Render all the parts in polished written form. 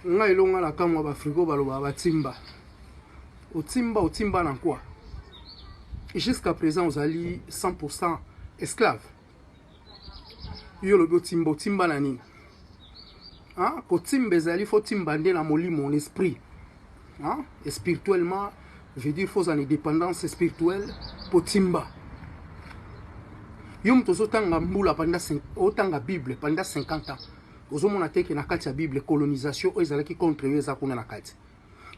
nga elonga la kamwa ba frigo baloba ba timba. Otimba na quoi? Et jusqu'à présent vous allez 100% esclaves. Yo le timba na nini? Hein? Ko timba ezali faut timba nde na molimo mon esprit. Hein? Et spirituellement, je veux dire faut en indépendance spirituelle pour timba. Yo mto tanga mbula pendant Bible pendant 50 ans. Ozomona teke na kati ya Bible colonisation o ezalaki contre yo ezakuna na kati.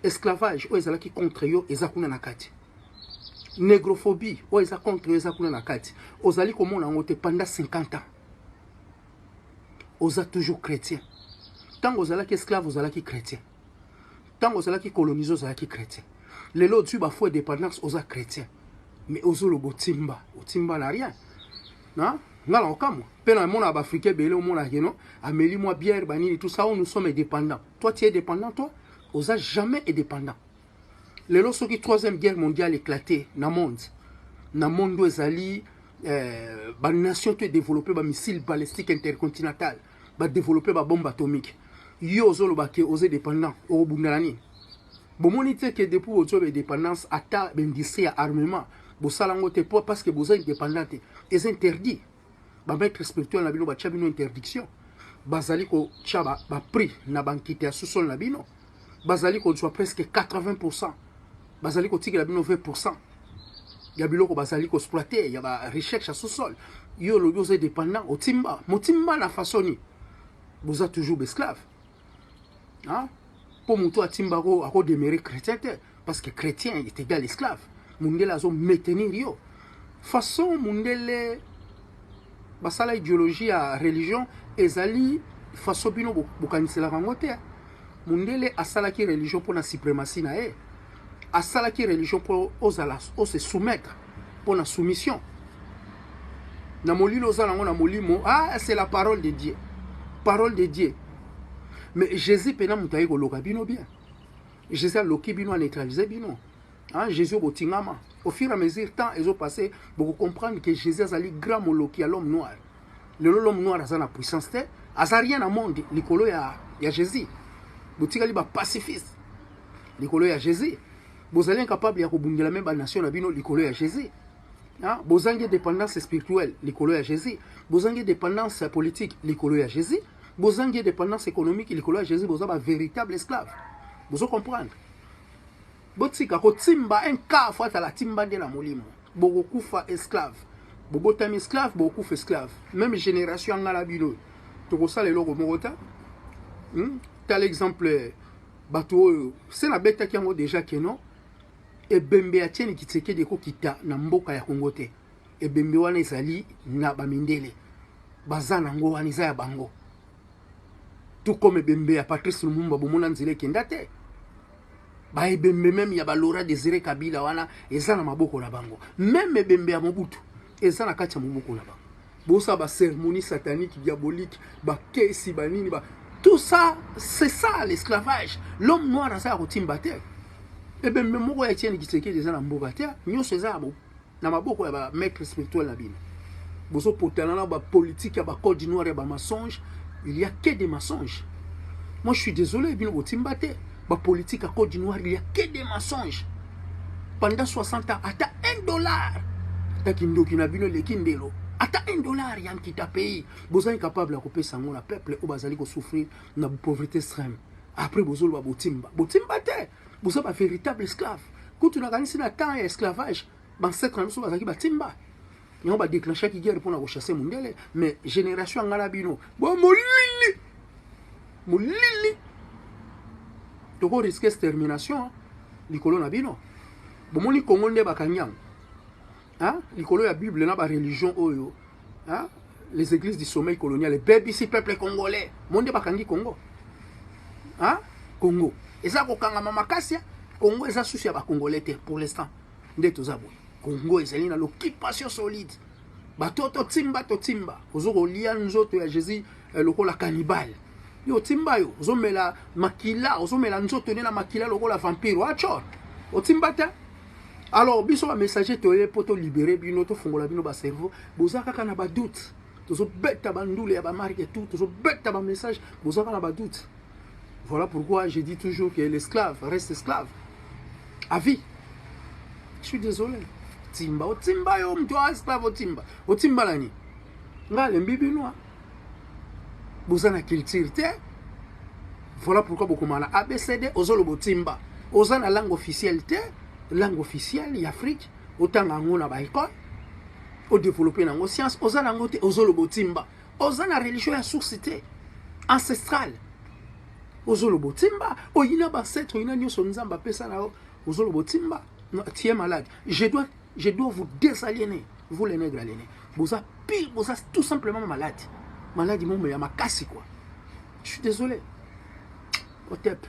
Esclavage o ezalaki contre yo ezakuna na kati. Négrophobie o eza contre yo ezakuna na kati. Ozali komona ngote pendant 50 ans. Oza toujours chrétien. Tant ozalaki esclave ozalaki chrétien. Tant ozalaki colonisé ozalaki chrétien. Lelo tu ba fo indépendance oza chrétien. Mais ozolo botimba, otimba na rien. Hein? Ngala okamo. Pena mon africain belé au monde non. Amélie moi bière banini tout ça nous sommes indépendants. Toi tu es dépendant toi? Oza jamais indépendant. Le lorsque la troisième guerre mondiale éclaté dans le monde. Dans le monde ezali ba nation tu développé ba missile balistique intercontinental, ba développer ba bombe atomique. Yo zolo ba ke osé dépendant au bundalani. Bomoni te que depuis votre indépendance ata bendissé à armement. Bo salangote pas parce que vous êtes indépendant est interdit. Ba maître spirituel na bino ba chabino interdiction. Bazali ko chaba ba prix na bankite à sous-sol na bino. Bazali ko soit presque 80%. Bazali ko tiki la bino 20%. Ya biloko bazali ko exploiter, ya ba recherche à sous-sol. Yo lo yo dépendant au timba, motimba na façoni. Vous êtes toujours esclave. Hein? Pour mon toit timba ko ako demeurer chrétien parce que chrétien est égal esclave. Mundela zo maintenir yo. Façon mundele basala idéologie à religion ezali façon bino bokanisela rangote. Mundele asalaki religion pour la suprématie na e. Asalaki religion pour se soumettre pour la soumission. Na molilo ozalango na molimo ah c'est la parole de Dieu. Parole de Dieu. Mais Jésus pena mutaye ko loka bino bien. Jésus a loki bino a neutralisé bino. Hein, Jésus botingama. Au fur et à mesure temps ils ont passé pour comprendre que Jésus a ali grand moloki à l'homme noir. L'homme noir a na puissance te, a rien à monde likolo ya Jésus. Botikali ba pacifiste. Likolo ya Jésus. Vous allez incapable de kobungela même ba nation na bino likolo ya Jésus. Hein? Vous avez dépendance spirituelle likolo ya Jésus. Vous avez dépendance politique likolo ya Jésus. Vous avez dépendance économique likolo ya Jésus. Vous avez un véritable esclave. Vous comprendre. Botika ko timba un cas fois la timba de la molimo. Beaucoup fa esclave. Bobo tam esclave, beaucoup fa esclave. Même génération ngala bino. To ça les logo morota. Tel exemple bato c'est la bête qui a déjà que non. Et bembe a tieni kiteke de ko kita na mboka ya Kongo te. Et bembe wana ezali na bamindele. Bazana ngo wana ya bango. Tout comme bembe ya Patrice Lumumba bomona nzile kenda te. Ba ebembe même ya ba Laurent Désiré Kabila wana eza na maboko na bango. Même bembe ya Mobutu eza na kati ya maboko na bango. Bosa ba cérémonie satanique diabolique ba kesi ba nini ba tout ça c'est ça l'esclavage. L'homme noir a ça rotimba te. Et bien même moko ya tieni kiteke eza na mboka te. Nyonso eza na maboko ya ba maître spirituel na bino. Boso potana na ba politique ya ba code noir ya ba mensonge, il y a que des mensonges. Moi je suis désolé bino botimba te. La politique à Côte d'Ivoire, il n'y a que des mensonges. Pendant 60 ans, à $1, à $1, il y a un qui t'a payé. Vous êtes capable de couper ça, le peuple, ou vous allez souffrir de la pauvreté extrême. Après, vous allez botimba. Botimba, vous êtes un véritable esclave. Quand tu as gagné un temps d'esclavage, dans 7 ans, vous allez botimba. Et on va déclencher une guerre pour chasser mon délai. Mais génération en Arabino, bon, mon lili. Toko risque extermination likolo na bino bomoni Congo nde bakanyang hein likolo ya Bible na ba religion oyo hein les églises du sommeil colonial les BBC peuple congolais monde bakangi Congo hein Congo eza ko kanga makasi Congo eza souci ya ba congolais pour l'instant nde tozabo Congo ezali na l'occupation solide batoto timba to timba ozoko lia nzoto ya Jésus lokola cannibale yo timba yo ozomela makila ozomela nzoto na makila lokola vampire wacho otimbata alors biso ba messager to poto libérer bino to fongola bino ba cerveau bozaka kana ba doute tozo beta ba ndule ya ba marque tout tozo beta ba message bozaka na ba doute Voilà pourquoi je dis toujours que l'esclave reste esclave. À vie. Je suis désolé. Timba, o timba yo mtu wa esclave o timba. O timba lani. Nga le mbibinois. Bozana culture te. Voilà pourquoi beaucoup mana ABCD ozolo botimba. Ozana langue officielle te. Langue officielle y'Afrique. Autant ngo na ba école. Au développer nango science. Ozana ngo te ozolo botimba. Ozana religion ya source te. Ancestrale. Ozolo botimba. Oyina ba set oyina nyoso nzamba pesa na ozolo botimba. Non, tu es malade. Je dois vous désaliéner. Vous les nègres aliénés. Vous êtes pire, vous êtes tout simplement malade. Malade, il m'a cassé quoi. Je suis désolé. Au tep.